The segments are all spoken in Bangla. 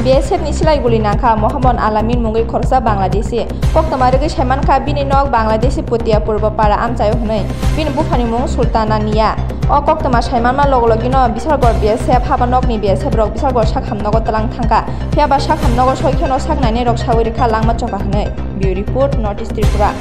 BSF ni silai guli nangka Mohammad Alamin mungai khorsa Bangladeshi koktomarigi semanka bini nog Bangladeshi putia purba para amchayo hnai bini bufani mung Sultana Nia o koktoma saimanma logologino Bishalgor BSF habanok ni BSF rok Bishalgor sakhamnogo talang thangka phiaba sakhamnogo soikhono saknani rok sawiri kha langma choka hnai Bureau Report Notice Tripura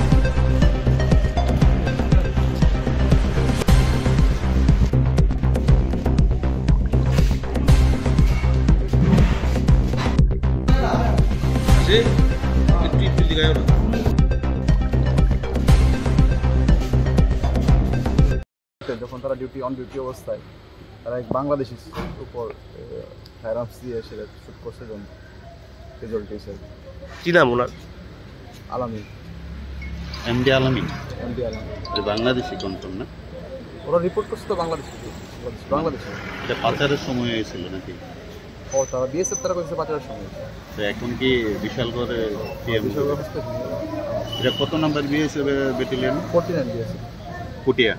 যখন তারা ডিউটি অবস্থায় তারা এক বাংলাদেশি উপর ফায়ারআর্মস দিয়ে সেটা শুট করছে এবং রেজাল্ট হয়েছে। কি নাম ওনার? আলামিন, এমডি আলামিন। বাংলাদেশি কনফার্ম না? ওরা রিপোর্ট করছে তো বাংলাদেশি। এটা পাচারের সময় হয়েছিল নাকি? ও তারা বিএসএফ তারা করেছে পাচারের সময়। তো এখন কি বিশালগড়ে এটা কত number BSF battalion? 49 BSF Puthia.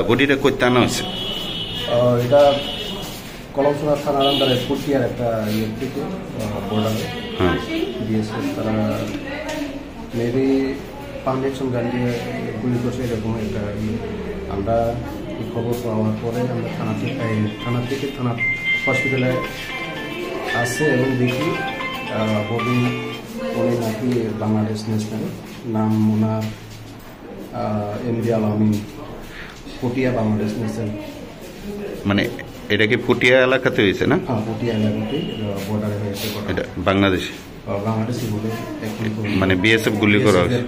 বডিটা কই টানা হয়েছে? এটা কলমসোনা থানার আন্ডারে পুটিয়ার একটা ইয়ে থেকে বর্ডারে বিএসএফ তারা মেবি পারমিশন গান দিয়ে গুলি করছে এরকম একটা আমরা এই খবর পাওয়ার পরে আমরা থানা হসপিটালে আসছে এবং দেখি বডি উনি নাকি বাংলাদেশ ন্যাশনাল, নাম ওনার এমডি আলামিন, পুটিয়া বাংলাদেশ ন্যাশনাল। মানে এটা কি পুটিয়া এলাকাতে হয়েছে না? হ্যাঁ, পুটিয়া এলাকাতে বর্ডারে হয়েছে। এটা বাংলাদেশি বলে মানে বিএসএফ গুলি করা হয়েছে?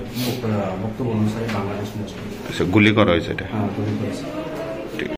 বক্তব্য অনুসারে বাংলাদেশ ন্যাশনাল। আচ্ছা, গুলি করা হয়েছে এটা? হ্যাঁ, গুলি করেছে।